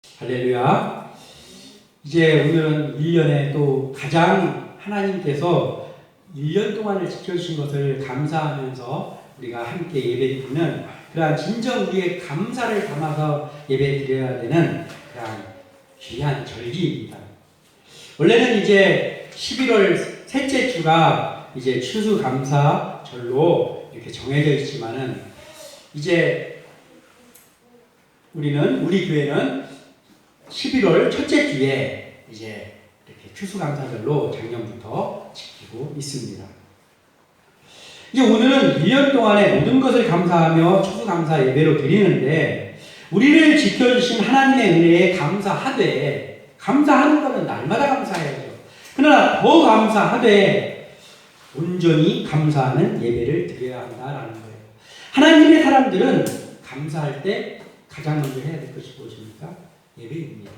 할렐루야. 이제 오늘은 1년에 또 가장 하나님께서 1년 동안을 지켜주신 것을 감사하면서 우리가 함께 예배드리는 그러한 진정 우리의 감사를 담아서 예배드려야 되는 그러한 귀한 절기입니다. 원래는 이제 11월 셋째 주가 이제 추수감사절로 이렇게 정해져 있지만은 이제 우리 교회는 11월 첫째 주에 이제 이렇게 추수감사절로 작년부터 지키고 있습니다. 이제 오늘은 1년 동안의 모든 것을 감사하며 추수감사 예배로 드리는데 우리를 지켜주신 하나님의 은혜에 감사하되 감사하는 것은 날마다 감사해야죠. 그러나 더 감사하되 온전히 감사하는 예배를 드려야 한다라는 거예요. 하나님의 사람들은 감사할 때 가장 먼저 해야 될 것이 무엇입니까? 예배입니다.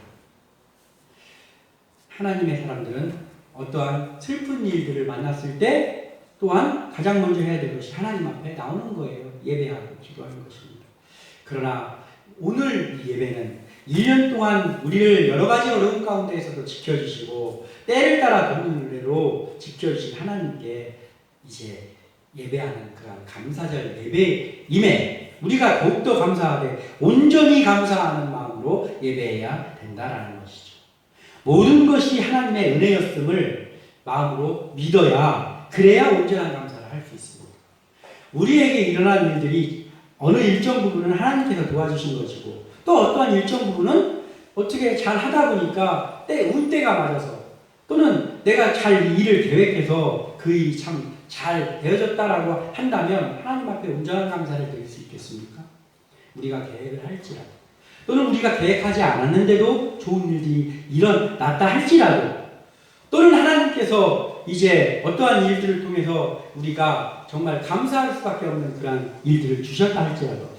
하나님의 사람들은 어떠한 슬픈 일들을 만났을 때 또한 가장 먼저 해야 될 것이 하나님 앞에 나오는 거예요. 예배하고 기도하는 것입니다. 그러나 오늘 이 예배는 1년 동안 우리를 여러 가지 어려움 가운데에서도 지켜주시고 때를 따라 돕는 은혜로 지켜주신 하나님께 이제 예배하는 그런 감사절 예배임에 우리가 더욱더 감사하되 온전히 감사하는 마음으로 예배해야 된다라는 것이죠. 모든 것이 하나님의 은혜였음을 마음으로 믿어야 그래야 온전한 감사를 할 수 있습니다. 우리에게 일어난 일들이 어느 일정 부분은 하나님께서 도와주신 것이고 또 어떠한 일정 부분은 어떻게 잘 하다 보니까 운때가 맞아서 또는 내가 잘 일을 계획해서 그 일이 참 잘 되어졌다라고 한다면 하나님 앞에 온전한 감사를 드릴 수 있겠습니까? 우리가 계획을 할지라도 또는 우리가 계획하지 않았는데도 좋은 일들이 일어났다 할지라도 또는 하나님께서 이제 어떠한 일들을 통해서 우리가 정말 감사할 수밖에 없는 그런 일들을 주셨다 할지라도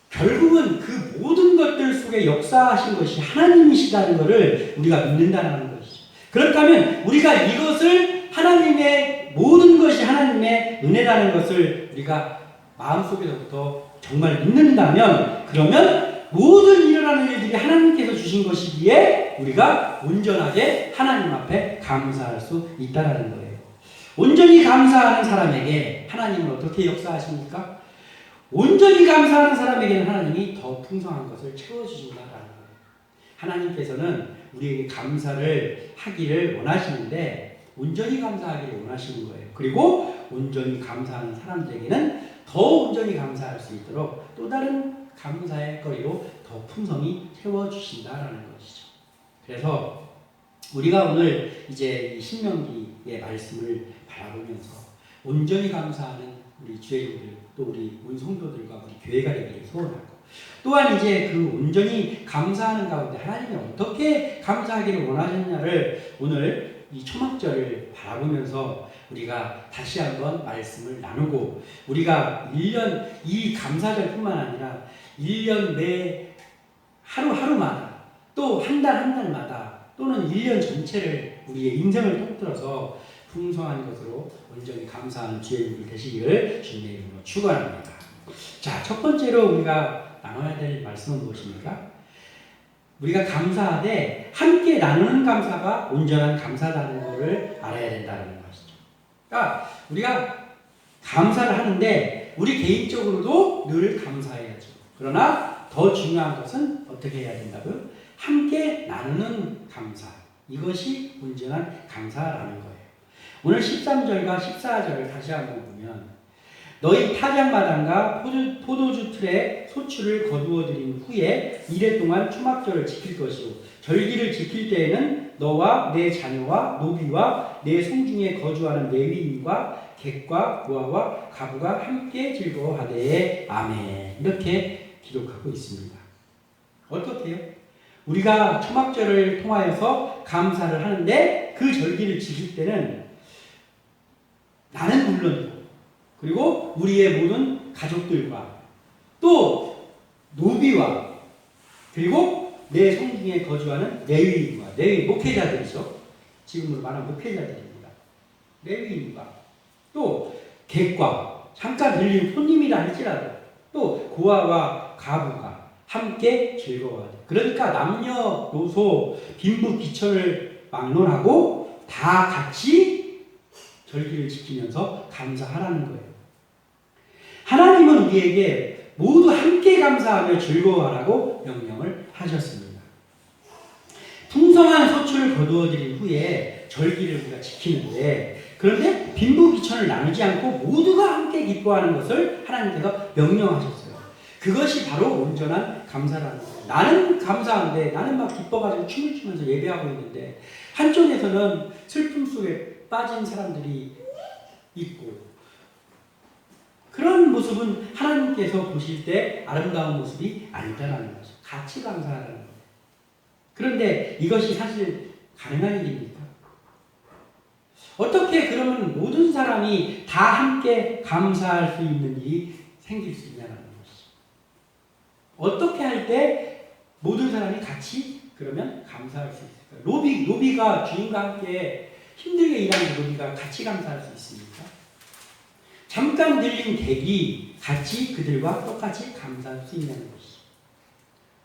결국은 그 모든 것들 속에 역사하신 것이 하나님이시다는 것을 우리가 믿는다는 것이죠. 그렇다면 우리가 이것을 하나님의 모든 것이 하나님의 은혜라는 것을 우리가 마음속에서부터 정말 믿는다면 그러면 모든 일어나는 일들이 하나님께서 주신 것이기에 우리가 온전하게 하나님 앞에 감사할 수 있다는 거예요. 온전히 감사하는 사람에게 하나님은 어떻게 역사하십니까? 온전히 감사하는 사람에게는 하나님이 더 풍성한 것을 채워주신다라는 거예요. 하나님께서는 우리에게 감사를 하기를 원하시는데 온전히 감사하기를 원하시는 거예요. 그리고 온전히 감사하는 사람들에게는 더 온전히 감사할 수 있도록 또 다른 감사의 거리로 더 풍성히 채워주신다라는 것이죠. 그래서 우리가 오늘 이제 이 신명기의 말씀을 바라보면서 온전히 감사하는 우리 주의종들 또 우리 온 성도들과 우리 교회가 되기를 소원하고 또한 이제 그 온전히 감사하는 가운데 하나님이 어떻게 감사하기를 원하셨냐를 오늘 이 초막절을 바라보면서 우리가 다시 한번 말씀을 나누고 우리가 1년 이 감사절뿐만 아니라 1년 매 하루하루마다 또 한 달 한 달마다 또는 1년 전체를 우리의 인생을 통틀어서 풍성한 것으로 온전히 감사하는 주의 되시기를 주님의 이름으로 축원합니다. 자, 첫 번째로 우리가 나눠야 될 말씀은 무엇입니까? 우리가 감사하되 함께 나누는 감사가 온전한 감사라는 것을 알아야 된다는 것이죠. 그러니까 우리가 감사를 하는데 우리 개인적으로도 늘 감사해야죠. 그러나 더 중요한 것은 어떻게 해야 된다고요? 함께 나누는 감사. 이것이 온전한 감사라는 거예요. 오늘 13절과 14절을 다시 한번 보면 너희 타작마당과 포도주 틀에 소출을 거두어 들인 후에 이래 동안 초막절을 지킬 것이요 절기를 지킬 때에는 너와 내 자녀와 노비와 내 성중에 거주하는 레위인과 객과 고아와 가부가 함께 즐거워하되 아멘. 이렇게 기록하고 있습니다. 어떻게요? 우리가 초막절을 통하여서 감사를 하는데 그 절기를 지킬 때는 나는 물론이고 그리고 우리의 모든 가족들과 또 노비와 그리고 내 성중에 거주하는 레위인과 레위 목회자들이죠. 지금으로 말하는 목회자들입니다. 레위인과 또 객과 잠깐 들린 손님이라 할지라도 또 고아와 가부가 함께 즐거워하되. 그러니까 남녀노소 빈부귀천을 막론하고 다 같이 절기를 지키면서 감사하라는 거예요. 하나님은 우리에게 모두 함께 감사하며 즐거워하라고 명령을 하셨습니다. 풍성한 소출을 거두어들인 후에 절기를 우리가 지키는데, 그런데 빈부귀천을 나누지 않고 모두가 함께 기뻐하는 것을 하나님께서 명령하셨어요. 그것이 바로 온전한 감사라는 거예요. 나는 감사한데, 나는 막 기뻐가지고 춤을 추면서 예배하고 있는데 한쪽에서는 슬픔 속에 빠진 사람들이 있고, 그런 모습은 하나님께서 보실 때 아름다운 모습이 아니다라는 거죠. 같이 감사하라는 거예요. 그런데 이것이 사실 가능한 일입니까? 어떻게 그러면 모든 사람이 다 함께 감사할 수 있는 일이 생길 수 있냐는 것이죠. 어떻게 할 때 모든 사람이 같이 그러면 감사할 수 있을까요? 노비가 주인과 함께 힘들게 일하는 노비가 같이 감사할 수 있습니까? 잠깐 들린 객이 같이 그들과 똑같이 감사할 수 있냐는 것이죠.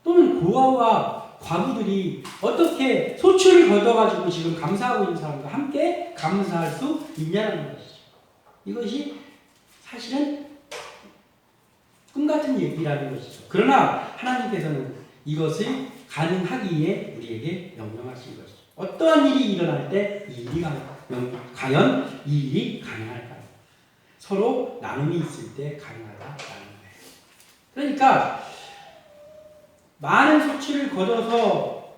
또는 고아와 과부들이 어떻게 소출을 걷어가지고 지금 감사하고 있는 사람과 함께 감사할 수 있냐는 것이죠. 이것이 사실은 꿈같은 얘기라는 것이죠. 그러나 하나님께서는 이것을 가능하기에 우리에게 명령하신 것이죠. 어떠한 일이 일어날 때 이 일이 과연 이 일이 가능할까요? 서로 나눔이 있을 때 가능하다라는 거예요. 그러니까 많은 소출을 거둬서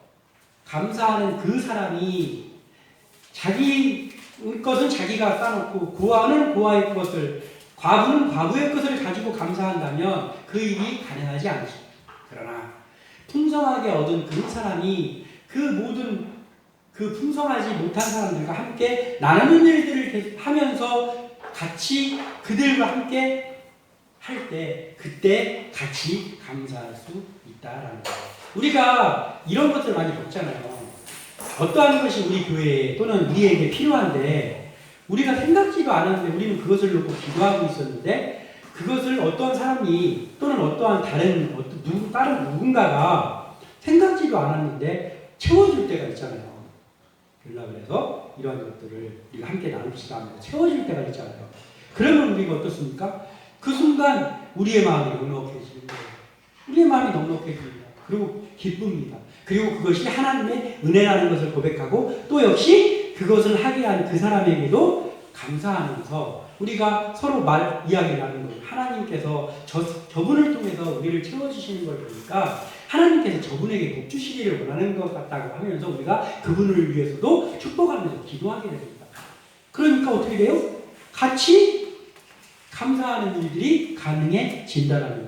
감사하는 그 사람이 자기 것은 자기가 싸놓고 고아는 고아의 것을, 과부는 과부의 것을 가지고 감사한다면 그 일이 가능하지 않습니다. 그러나 풍성하게 얻은 그 사람이 그 모든 그 풍성하지 못한 사람들과 함께 나누는 일들을 하면서 같이 그들과 함께 할 때 그때 같이 감사할 수 있다라는 거예요. 우리가 이런 것들 많이 겪잖아요. 어떠한 것이 우리 교회에 또는 우리에게 필요한데 우리가 생각지도 않았는데 우리는 그것을 놓고 기도하고 있었는데 그것을 어떠한 사람이 또는 어떠한 다른 누군가가 생각지도 않았는데 채워줄 때가 있잖아요. 연락을 해서 이러한 것들을 우리가 함께 나눕시다 하면서 채워줄 때가 있잖아요. 그러면 우리가 어떻습니까? 그 순간 우리의 마음이 넉넉해지는 거예요. 우리의 마음이 넉넉해집니다. 그리고 기쁩니다. 그리고 그것이 하나님의 은혜라는 것을 고백하고 또 역시 그것을 하게 한 그 사람에게도 감사하면서 우리가 서로 이야기를 하는 거예요. 하나님께서 저분을 통해서 우리를 채워주시는 걸 보니까 하나님께서 저분에게 복 주시기를 원하는 것 같다고 하면서 우리가 그분을 위해서도 축복하면서 기도하게 됩니다. 그러니까 어떻게 돼요? 같이 감사하는 일들이 가능해진다는 거예요.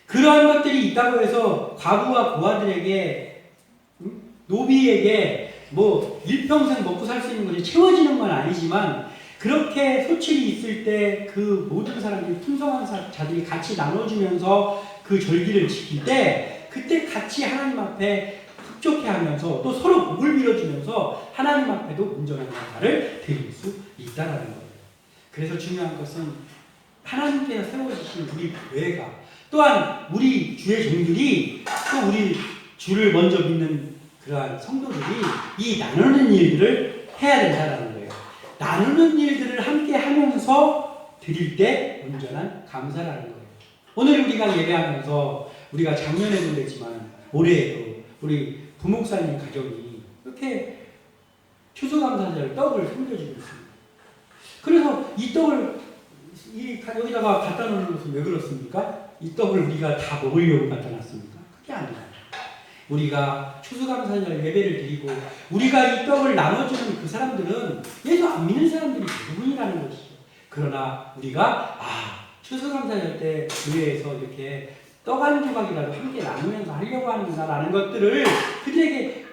그러한 것들이 있다고 해서 과부와 고아들에게 노비에게 뭐 일평생 먹고 살 수 있는 것이 채워지는 건 아니지만 그렇게 소출이 있을 때 그 모든 사람들이 풍성한 자들이 같이 나눠주면서 그 절기를 지킬 때 그때 같이 하나님 앞에 흡족해하면서 또 서로 복을 빌어주면서 하나님 앞에도 온전한 감사를 드릴 수 있다는 거예요. 그래서 중요한 것은 하나님께서 세워주신 우리 교회가 또한 우리 주의 종들이 또 우리 주를 먼저 믿는 그러한 성도들이 이 나누는 일들을 해야 된다는 거예요. 나누는 일들을 함께 하면서 드릴 때 온전한 감사라는 거예요. 오늘 우리가 예배하면서 우리가 작년에도 그랬지만 올해에도 우리 부목사님 가족이 이렇게 추수감사절 떡을 섬겨주고 있습니다. 그래서 이 떡을 여기다가 갖다 놓는 것은 왜 그렇습니까? 이 떡을 우리가 다 먹으려고 갖다 놨습니까? 그게 아니라 우리가 추수감사절 예배를 드리고 우리가 이 떡을 나눠주는 그 사람들은 예수 안 믿는 사람들이 대부분이라는 것이죠. 그러나 우리가 추수감사절 때 교회에서 이렇게 떡 한 조각이라도 함께 나누면서 하려고 하는구나라는 것들을 그들에게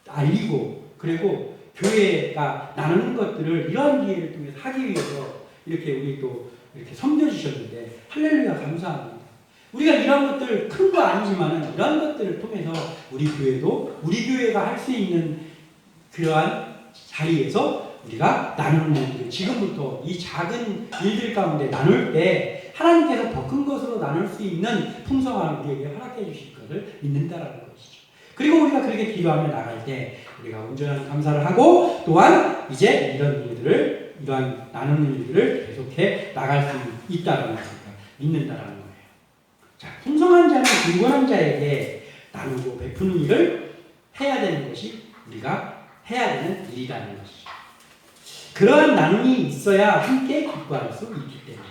알리고 그리고 교회가 나누는 것들을 이런 기회를 통해서 하기 위해서 이렇게 우리 또 이렇게 섬겨주셨는데 할렐루야 감사합니다. 우리가 이런 것들 큰 거 아니지만 이런 것들을 통해서 우리 교회도 우리 교회가 할 수 있는 그러한 자리에서 우리가 나누는 일들, 지금부터 이 작은 일들 가운데 나눌 때 하나님께서 더 큰 것으로 나눌 수 있는 풍성함을 우리에게 허락해 주실 것을 믿는다라는 것이죠. 그리고 우리가 그렇게 기도하며 나갈 때 우리가 온전한 감사를 하고 또한 이제 이런 일들을, 이러한 나누는 일들을 계속해 나갈 수 있다는 것을 믿는다라는 거예요. 자, 풍성한 자는 빈곤한 자에게 나누고 베푸는 일을 해야 되는 것이 우리가 해야 되는 일이라는 것이죠. 그러한 나눔이 있어야 함께 기뻐할 수 있기 때문에.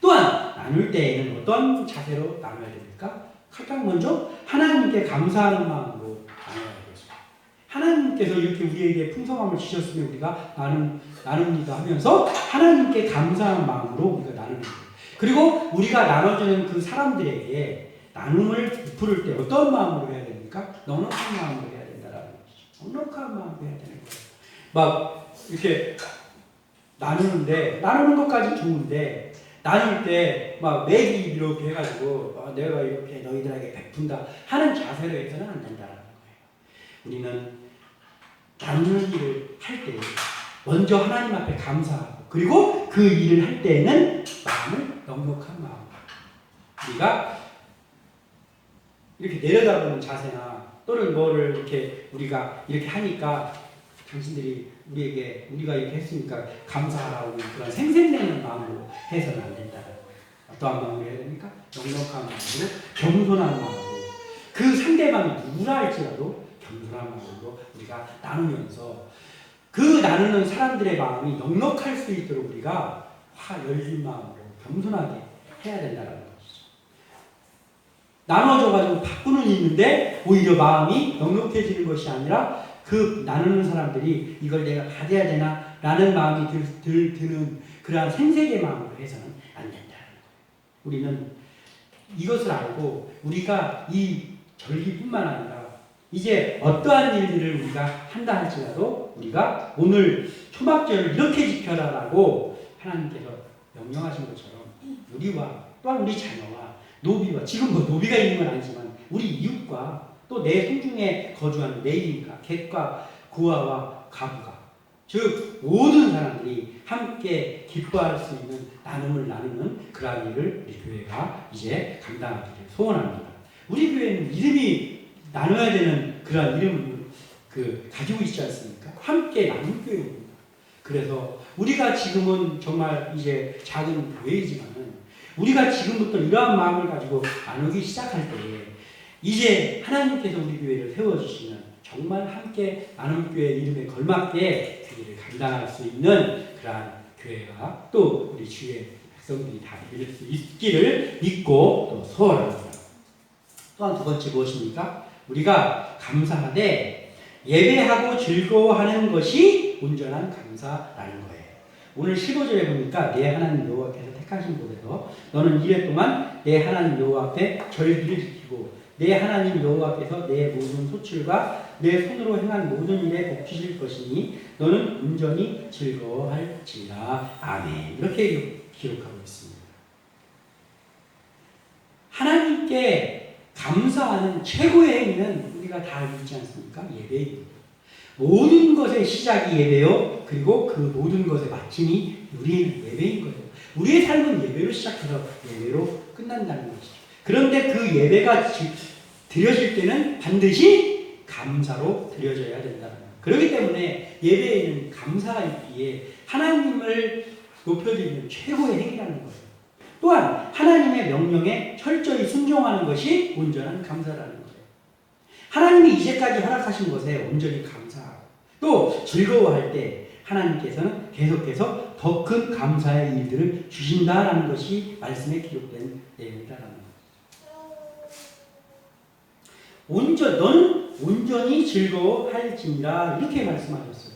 또한 나눌 때에는 어떤 자세로 나눠야 됩니까? 가장 먼저 하나님께 감사하는 마음으로 나눠야 되죠. 하나님께서 이렇게 우리에게 풍성함을 주셨으면 우리가 나눕니다 하면서 하나님께 감사하는 마음으로 우리가 나누는 거예요. 그리고 우리가 나눠주는 그 사람들에게 나눔을 베풀 때 어떤 마음으로 해야 됩니까? 넉넉한 마음으로 해야 된다라는 것이죠. 넉넉한 마음으로 해야 되는 거예요. 막 이렇게 나누는 것까지 좋은데 나눌 때 막 매기 이렇게 해가지고 내가 이렇게 너희들에게 베푼다 하는 자세로 해서는 안 된다는 거예요. 우리는 나누는 일을 할 때 먼저 하나님 앞에 감사하고 그리고 그 일을 할 때에는 마음을 넉넉한 마음, 우리가 이렇게 내려다보는 자세나 또는 뭐를 이렇게 우리가 이렇게 하니까 당신들이 우리가 이렇게 했으니까 감사하라고 그런 생색내는 마음으로 해서는 안 된다는 거예요. 어떠한 마음으로 해야 됩니까? 넉넉한 마음으로, 겸손한 마음으로, 그 상대방이 누구라 할지라도 겸손한 마음으로 우리가 나누면서 그 나누는 사람들의 마음이 넉넉할 수 있도록 우리가 열린 마음으로 겸손하게 해야 된다는 것이죠. 나눠줘가지고 바꾸는 일이 있는데 오히려 마음이 넉넉해지는 것이 아니라 그 나누는 사람들이 이걸 내가 받아야 되나 라는 마음이 드는 그러한 생색의 마음으로 해서는 안 된다는 거예요. 우리는 이것을 알고 우리가 이 절기뿐만 아니라 이제 어떠한 일들을 우리가 한다 할지라도 우리가 오늘 초막절을 이렇게 지켜라라고 하나님께서 명령하신 것처럼 우리와 또한 우리 자녀와 노비와, 지금 뭐 노비가 있는 건 아니지만 우리 이웃과 또 내 성중에 거주하는 내인과 객과 고아와 가부가, 즉 모든 사람들이 함께 기뻐할 수 있는 나눔을 나누는 그러한 일을 우리 교회가 이제 감당하기를 소원합니다. 우리 교회는 이름이 나눠야 되는 그러한 이름을 가지고 있지 않습니까? 함께 나눈 교회입니다. 그래서 우리가 지금은 정말 이제 작은 교회이지만은 우리가 지금부터 이러한 마음을 가지고 나누기 시작할 때에 이제 하나님께서 우리 교회를 세워주시면 정말 함께 나눔교회 이름에 걸맞게 그 일을 감당할 수 있는 그러한 교회가 또 우리 주의 백성들이 다 이룰 수 있기를 믿고 또 소원합니다. 또한 두 번째 무엇입니까? 우리가 감사하되 예배하고 즐거워하는 것이 온전한 감사라는 거예요. 오늘 15절에 보니까 내 하나님 여호와께서 택하신 곳에서 너는 이래 동안 내 하나님 여호와 앞에 절기를 지키고 내 하나님 여호와께서 내 모든 소출과 내 손으로 행한 모든 일에 복주실 것이니 너는 온전히 즐거워할지라. 아멘. 이렇게 기록하고 있습니다. 하나님께 감사하는 최고의 행위는 우리가 다 알고 있지 않습니까? 예배입니다. 모든 것의 시작이 예배요. 그리고 그 모든 것의 마침이 우리의 예배인 거예요. 우리의 삶은 예배로 시작해서 예배로 끝난다는 것이죠. 그런데 그 예배가 드려질 때는 반드시 감사로 드려져야 된다는 거예요. 그렇기 때문에 예배에는 감사가 있기에 하나님을 높여드리는 최고의 행위라는 거예요. 또한 하나님의 명령에 철저히 순종하는 것이 온전한 감사라는 거예요. 하나님이 이제까지 허락하신 것에 온전히 감사하고 또 즐거워할 때 하나님께서는 계속해서 더 큰 감사의 일들을 주신다라는 것이 말씀에 기록된 내용이라는 거예요. 너는 온전히 즐거워할지니라 이렇게 말씀하셨어요.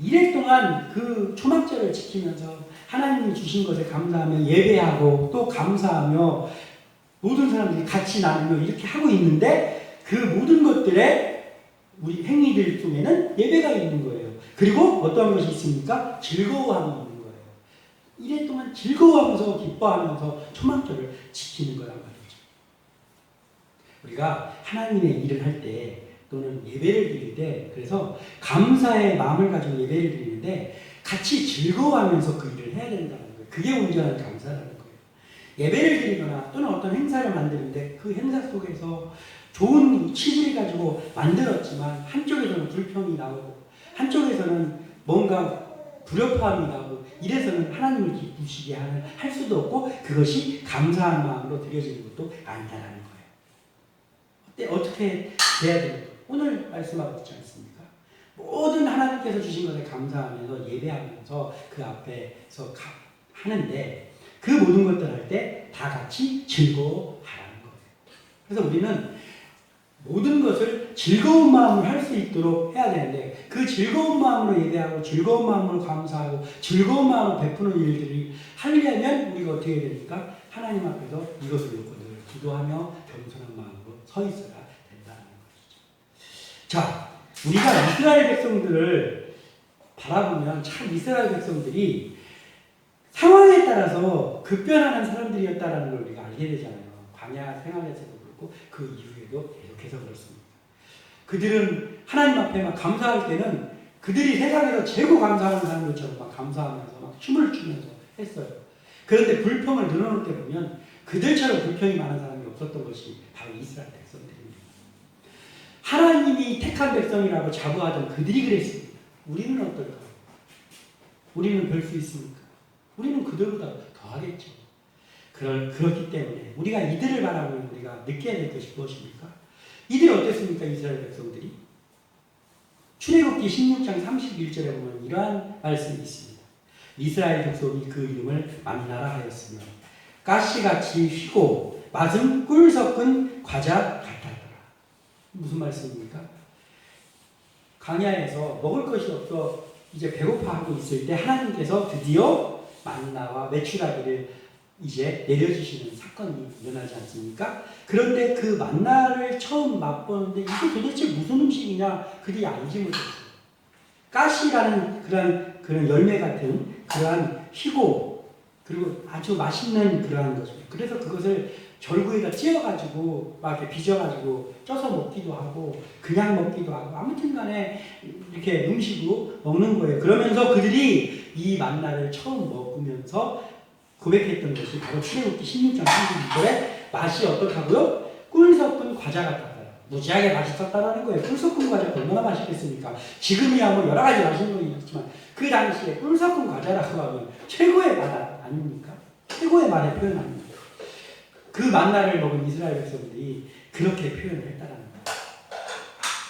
이래 동안 그 초막절을 지키면서 하나님이 주신 것에 감사하며 예배하고 또 감사하며 모든 사람들이 같이 나누며 이렇게 하고 있는데 그 모든 것들의 우리 행위들 중에는 예배가 있는 거예요. 그리고 어떠한 것이 있습니까? 즐거워함이 있는 거예요. 이래 동안 즐거워하면서 기뻐하면서 초막절을 지키는 거란 말이죠. 우리가 하나님의 일을 할 때 또는 예배를 드릴 때, 그래서 감사의 마음을 가지고 예배를 드리는데 같이 즐거워하면서 그 일을 해야 된다는 거예요. 그게 온전한 감사라는 거예요. 예배를 드리거나 또는 어떤 행사를 만드는데 그 행사 속에서 좋은 취지를 가지고 만들었지만 한쪽에서는 불평이 나오고 한쪽에서는 뭔가 불협화음이 나고 이래서는 하나님을 기쁘시게 할 수도 없고 그것이 감사한 마음으로 드려지는 것도 아니다라는 거예요. 어떻게 돼야 되는 거예요? 오늘 말씀하고 있지 않습니까? 모든 하나님께서 주신 것에 감사하면서 예배하면서 그 앞에서 하는데 그 모든 것들 할 때 다 같이 즐거워하라는 거예요. 그래서 우리는 모든 것을 즐거운 마음으로 할 수 있도록 해야 되는데 그 즐거운 마음으로 예배하고 즐거운 마음으로 감사하고 즐거운 마음으로 베푸는 일들이 하려면 우리가 어떻게 해야 됩니까? 하나님 앞에서 이것을 놓고 늘 기도하며 겸손한 마음으로 서 있어야 된다는 것이죠. 자, 우리가 이스라엘 백성들을 바라보면 참 이스라엘 백성들이 상황에 따라서 급변하는 사람들이었다는 걸 우리가 알게 되잖아요. 광야 생활에서도 그렇고 그 이후에도 계속해서 그렇습니다. 그들은 하나님 앞에 막 감사할 때는 그들이 세상에서 최고 감사하는 사람들처럼 막 감사하면서 막 춤을 추면서 했어요. 그런데 불평을 늘어놓을 때 보면 그들처럼 불평이 많은 사람이 없었던 것이 바로 이스라엘 백성들입니다. 하나님이 택한 백성이라고 자부하던 그들이 그랬습니다. 우리는 어떨까요? 우리는 별 수 있습니까? 우리는 그들보다 더하겠죠. 그렇기 때문에 우리가 이들을 바라보면 우리가 느껴야 될 것이 무엇입니까? 이들이 어땠습니까? 이스라엘 백성들이. 출애굽기 16장 31절에 보면 이러한 말씀이 있습니다. 이스라엘 백성이 그 이름을 만나라 하였으며 가시같이 휘고 맛은 꿀 섞은 과자 같았더라. 무슨 말씀입니까? 광야에서 먹을 것이 없어 이제 배고파하고 있을 때 하나님께서 드디어 만나와 메추라기를 이제 내려주시는 사건이 일어나지 않습니까? 그런데 그 만나를 처음 맛보는데 이게 도대체 무슨 음식이냐 그들이 알지 못했어요. 가시라는 그런 열매 같은 그러한 희고 그리고 아주 맛있는 그러한 것입니다. 그래서 그것을 절구에다 찧어가지고 막 이렇게 빚어가지고 쪄서 먹기도 하고 그냥 먹기도 하고 아무튼 간에 이렇게 음식으로 먹는 거예요. 그러면서 그들이 이 만나를 처음 먹으면서 고백했던 것이 바로 출애굽기 16장 32절에 맛이 어떻다고요? 꿀 섞은 과자 같았다. 무지하게 맛있었다라는 거예요. 꿀 섞은 과자가 얼마나 맛있겠습니까? 지금이야 뭐 여러 가지 맛있는 거 있지만 그 당시에 꿀 섞은 과자라고 하면 최고의 맛 아닙니까? 최고의 맛의 표현 아닙니까? 그 만나를 먹은 이스라엘 백성들이 그렇게 표현을 했다라는 거예요.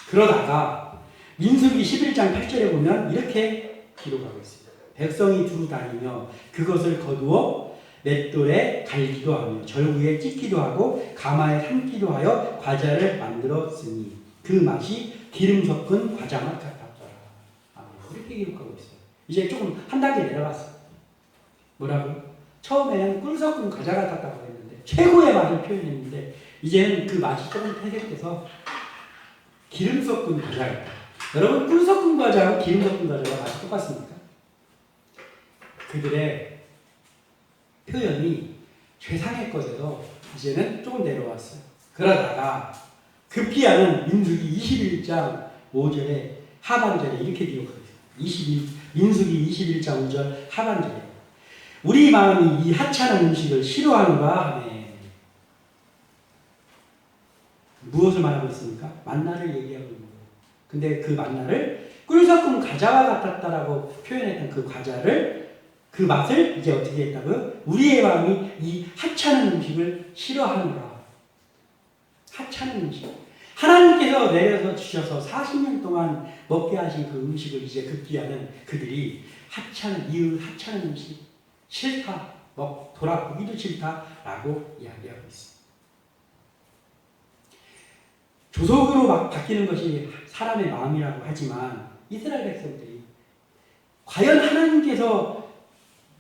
그러다가 민수기 11장 8절에 보면 이렇게 기록하고 있습니다. 백성이 두루 다니며 그것을 거두어 맷돌에 갈기도 하며 절구에 찢기도 하고 가마에 삶기도 하여 과자를 만들었으니 그 맛이 기름 섞은 과자 맛 같았더라. 이렇게 기록하고 있어요. 이제 조금 한 단계 내려갔어요. 뭐라고요? 처음에는 꿀 섞은 과자 같았다고 했는데 최고의 맛을 표현했는데 이제는 그 맛이 조금 퇴색돼서 기름 섞은 과자 같다. 여러분 꿀 섞은 과자하고 기름 섞은 과자가 맛이 똑같습니까? 그들의 표현이 최상의 것에서 이제는 조금 내려왔어요. 그러다가 급히 하는 민수기 21장 5절에 하반절에 이렇게 기록하고 있어요. 민수기 21장 5절 하반절에 우리 마음이 이 하찮은 음식을 싫어하는가 하네. 무엇을 말하고 있습니까? 만나를 얘기하고 있는 거예요. 근데 그 만나를 꿀 섞은 과자와 같았다라고 표현했던 그 과자를 그 맛을 이제 어떻게 했다고요? 우리의 마음이 이 하찮은 음식을 싫어하는가. 하찮은 음식. 하나님께서 내려서 주셔서 40년 동안 먹게 하신 그 음식을 이제 급기야는 그들이 하찮은 음식 싫다. 돌아보기도 싫다라고 이야기하고 있습니다. 조속으로 막 바뀌는 것이 사람의 마음이라고 하지만 이스라엘 백성들이 과연 하나님께서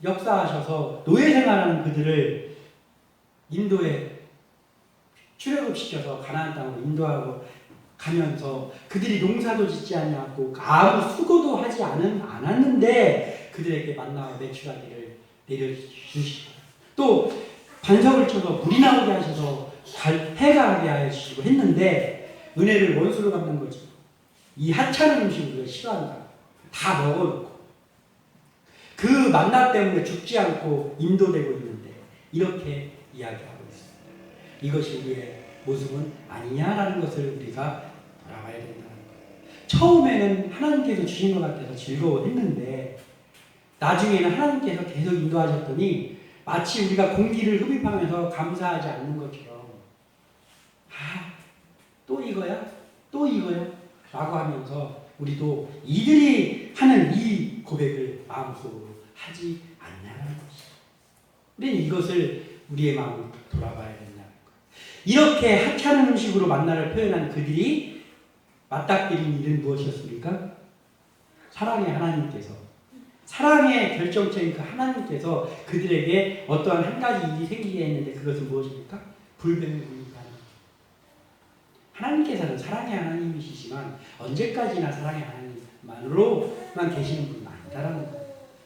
역사하셔서 노예 생활하는 그들을 인도에 출애굽시켜서 가나안 땅으로 인도하고 가면서 그들이 농사도 짓지 않았고 아무 수고도 하지 않았는데 그들에게 만나와 메추라기를 내려주시고 또 반석을 쳐서 물이 나오게 하셔서 해가 하게 하시고 했는데 은혜를 원수로 갚는 거지. 이 하찮은 음식을 우리가 싫어한다. 다 먹어놓고 그 만나 때문에 죽지 않고 인도되고 있는데 이렇게 이야기하고 있습니다. 이것이 우리의 모습은 아니냐라는 것을 우리가 돌아봐야 된다는 거예요. 처음에는 하나님께서 주신 것 같아서 즐거워했는데 나중에는 하나님께서 계속 인도하셨더니 마치 우리가 공기를 흡입하면서 감사하지 않는 것처럼 또 이거야? 또 이거야? 라고 하면서 우리도 이들이 하는 이 고백을 마음속으로 하지 않냐는 것이죠. 우리는 이것을 우리의 마음으로 돌아봐야 된다는 거예요. 이렇게 하찮은 음식으로 만나를 표현한 그들이 맞닥뜨린 일은 무엇이었습니까? 사랑의 하나님께서, 사랑의 결정체인 그 하나님께서 그들에게 어떠한 한 가지 일이 생기게 했는데 그것은 무엇입니까? 불뱀을 굴리게 하는 거예요. 하나님께서는 사랑의 하나님이시지만 언제까지나 사랑의 하나님만으로만 계시는 분은 아니다라는 거예요.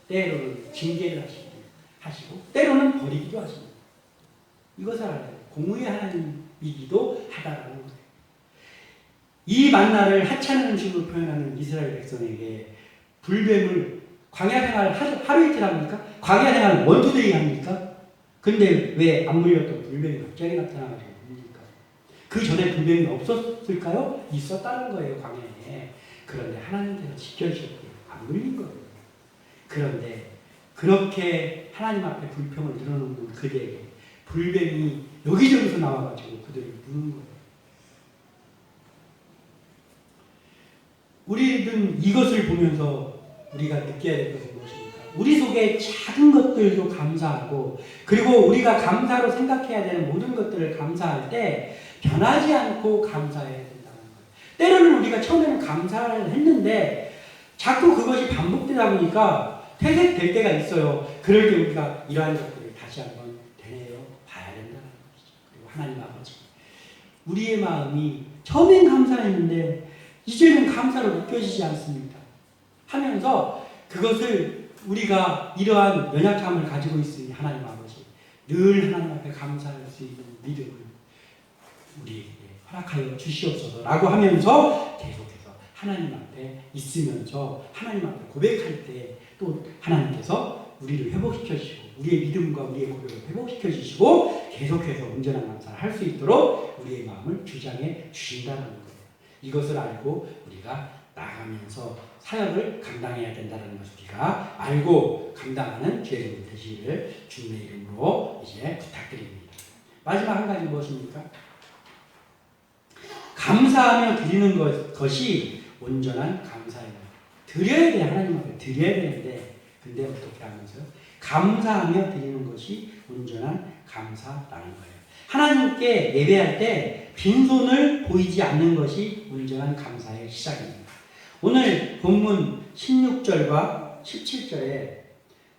때로는 징계를 하시고 때로는 버리기도 하십니다. 이것을 알아야 돼요. 공의의 하나님이기도 하다라는 거예요. 이 만나를 하찮은 음식으로 표현하는 이스라엘 백성에게 불뱀을 광야 생활 하루 이틀 합니까? 광야 생활 원투데이 합니까? 근데 왜 안 물렸던 불뱀이 갑자기 나타나가지고 뭡니까? 그 전에 불뱀이 없었을까요? 있었다는 거예요, 광야에. 그런데 하나님께서 지켜주셨고요. 안 물린 거예요. 그런데 그렇게 하나님 앞에 불평을 늘어놓는 그들에게 불뱀이 여기저기서 나와가지고 그들을 무는 거예요. 우리는 이것을 보면서 우리가 느껴야 될 것은 무엇입니까? 우리 속에 작은 것들도 감사하고 그리고 우리가 감사로 생각해야 되는 모든 것들을 감사할 때 변하지 않고 감사해야 된다는 거예요. 때로는 우리가 처음에는 감사를 했는데 자꾸 그것이 반복되다 보니까 퇴색될 때가 있어요. 그럴 때 우리가 이러한 것들을 다시 한번 되뇌어 봐야 된다는 것이죠. 그리고 하나님 아버지, 우리의 마음이 처음엔 감사했는데 이제는 감사로 느껴지지 않습니다. 하면서 그것을 우리가 이러한 연약함을 가지고 있으니 하나님 아버지, 늘 하나님 앞에 감사할 수 있는 믿음을 우리에게 허락하여 주시옵소서라고 하면서 계속해서 하나님 앞에 있으면서 하나님 앞에 고백할 때 또 하나님께서 우리를 회복시켜 주시고 우리의 믿음과 우리의 고백을 회복시켜 주시고 계속해서 온전한 감사를 할 수 있도록 우리의 마음을 주장해 주신다는 거예요. 이것을 알고 우리가 나아가면서 사역을 감당해야 된다는 것을 우리가 알고 감당하는 죄를 되시기를 주님의 이름으로 이제 부탁드립니다. 마지막 한 가지 무엇입니까? 감사하며 드리는 것이 온전한 감사예요. 드려야 돼. 하나님 앞에 드려야 되는데 근데 어떻게 하면서요? 감사하며 드리는 것이 온전한 감사라는 거예요. 하나님께 예배할 때 빈손을 보이지 않는 것이 온전한 감사의 시작입니다. 오늘 본문 16절과 17절에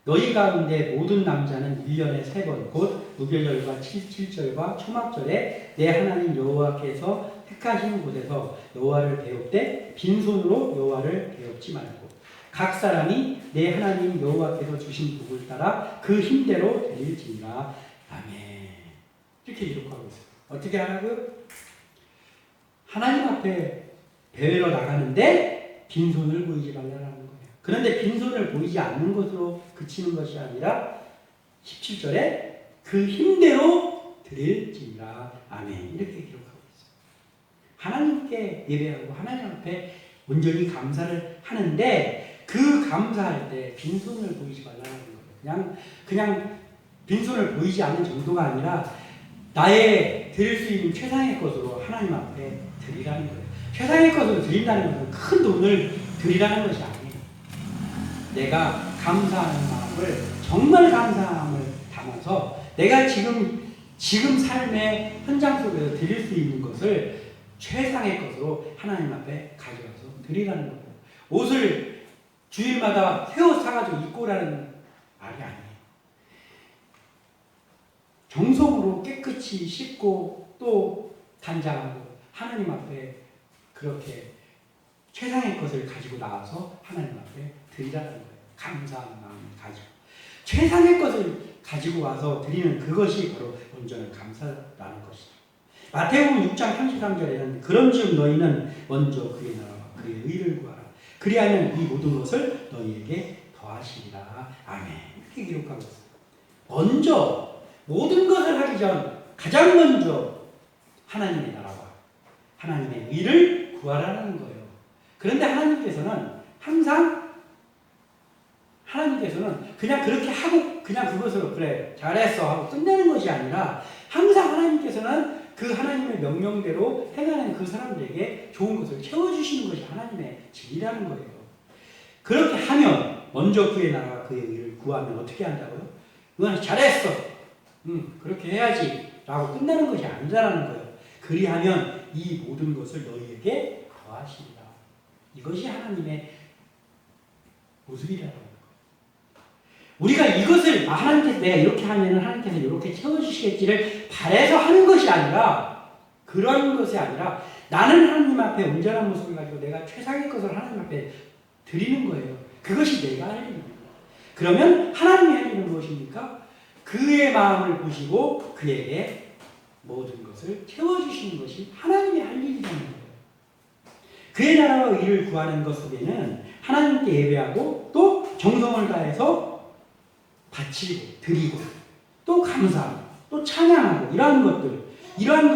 너희 가운데 모든 남자는 1년에 3번 곧 무교절과 7절과 초막절에 내 하나님 여호와께서 택하신 곳에서 여호와를 배웁되 빈손으로 여호와를 배웁지 말고 각 사람이 내 하나님 여호와께서 주신 복을 따라 그 힘대로 드릴지니라. 아멘. 이렇게 기록하고 있어요. 어떻게 하라고요? 하나님 앞에 배회로 나가는데 빈손을 보이지 말라는 거예요. 그런데 빈손을 보이지 않는 것으로 그치는 것이 아니라 17절에 그 힘대로 드릴지니라. 아멘. 이렇게 기록하고 있어요. 하나님께 예배하고 하나님 앞에 온전히 감사를 하는데 그 감사할 때 빈손을 보이지 말라는 거예요. 그냥 빈손을 보이지 않는 정도가 아니라 나의 드릴 수 있는 최상의 것으로 하나님 앞에 드리라는 거예요. 최상의 것으로 드린다는 것은 큰 돈을 드리라는 것이 아니에요. 내가 감사하는 마음을 정말 감사함을 담아서 내가 지금 삶의 현장 속에서 드릴 수 있는 것을 최상의 것으로 하나님 앞에 가져와서 드리라는 거예요. 옷을 주일마다 새 옷 사가지고 입고 오라는 말이 아니에요. 정성으로 깨끗이 씻고 또 단장하고 하나님 앞에 그렇게 최상의 것을 가지고 나와서 하나님 앞에 드리라는 거예요. 감사한 마음을 가지고 최상의 것을 가지고 와서 드리는 그것이 바로 온전한 감사라는 것이죠. 마태복음 6장 33절에는 그런즉 너희는 먼저 그의 나라와 그의 의를 구하라. 그리하면 이 모든 것을 너희에게 더하시리라. 아멘. 이렇게 기록하고 있습니다. 먼저 모든 것을 하기 전 가장 먼저 하나님의 나라와 하나님의 의를 구하라는 거예요. 그런데 하나님께서는 그냥 그렇게 하고 그냥 그것으로 그래 잘했어 하고 끝내는 것이 아니라 항상 하나님께서는 그 하나님의 명령대로 행하는 그 사람들에게 좋은 것을 채워주시는 것이 하나님의 진리라는 거예요. 그렇게 하면 먼저 그의 나라와 그의 의를 구하면 어떻게 한다고요? 그건 잘했어. 그렇게 해야지 라고 끝내는 것이 아니라는 거예요. 그리하면 이 모든 것을 너희에게 더하시리라. 이것이 하나님의 모습이라는 거예요. 우리가 이것을 하나님께서 내가 이렇게 하면 하나님께서 이렇게 채워주시겠지를 바라서 하는 것이 아니라 그런 것이 아니라 나는 하나님 앞에 온전한 모습을 가지고 내가 최상의 것을 하나님 앞에 드리는 거예요. 그것이 내가 할 일입니다. 그러면 하나님이 할 일은 무엇입니까? 그의 마음을 보시고 그에게 모든 것을 채워주시는 것이 하나님이 할 일이라는 거예요. 그의 나라와 의를 구하는 것 속에는 하나님께 예배하고 또 정성을 다해서 바치고 드리고 또 감사하고 또 찬양하고 이러한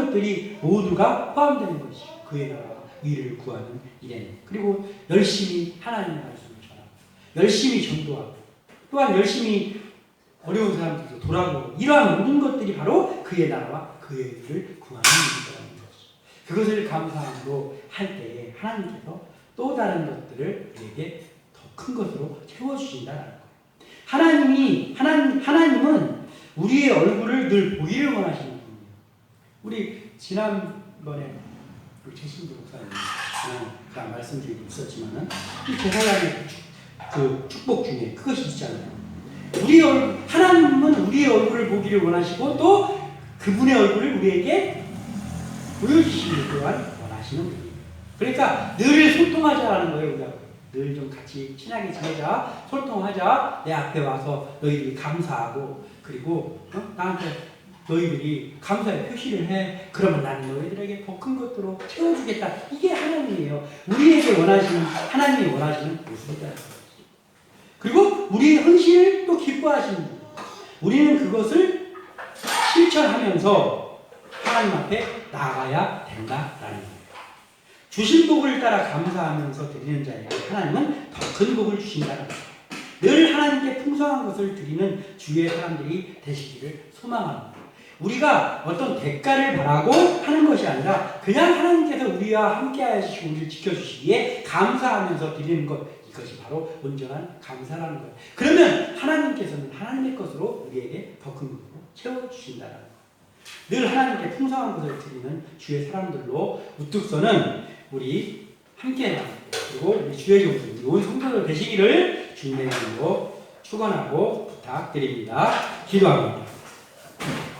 것들이 모두가 포함되는 것이 그의 나라와 의를 구하는 일에는. 그리고 열심히 하나님의 말씀을 전하고 열심히 전도하고 또한 열심히 어려운 사람들도 돌아보고 이러한 모든 것들이 바로 그의 나라와 그의 의를 구하는 일이라는 것이죠. 그것을 감사함으로 할 때에 하나님께서 또 다른 것들을 우리에게 더 큰 것으로 채워주신다는 거예요. 하나님은 우리의 얼굴을 늘 보기를 원하시는 분이에요. 우리 지난번에 최신주 목사님 그냥 말씀드리고 있었지만은 이 제사장의 그 축복 중에 그것이 있잖아요. 하나님은 우리의 얼굴을 보기를 원하시고 또 그분의 얼굴을 우리에게 보여주시는 또한 원하시는 분이에요. 그러니까 늘 소통하자라는 거예요. 우리가 늘 좀 같이 친하게 지내자, 소통하자. 내 앞에 와서 너희들이 감사하고 그리고 나한테 너희들이 감사의 표시를 해. 그러면 나는 너희들에게 더 큰 것으로 채워주겠다. 이게 하나님이에요. 하나님이 원하시는 모습이다. 그리고 우리의 헌신을 또 기뻐하시는 분. 우리는 그것을 실천하면서 하나님 앞에 나아가야 된다라는 거예요. 주신 복을 따라 감사하면서 드리는 자에게 하나님은 더 큰 복을 주신다는 거예요. 늘 하나님께 풍성한 것을 드리는 주의 사람들이 되시기를 소망합니다. 우리가 어떤 대가를 바라고 하는 것이 아니라 그냥 하나님께서 우리와 함께 하시고 우리를 지켜주시기에 감사하면서 드리는 것, 이것이 바로 온전한 감사라는 거예요. 그러면 하나님께서는 하나님의 것으로 우리에게 더 큰 것으로 채워주신다는 거예요. 늘 하나님께 풍성한 것을 드리는 주의 사람들로 우뚝 서는 우리 함께 나가고 그리고 우리 주의 종들, 온 성도들 되시기를 주님의 이름으로 축원하고 부탁드립니다. 기도합니다.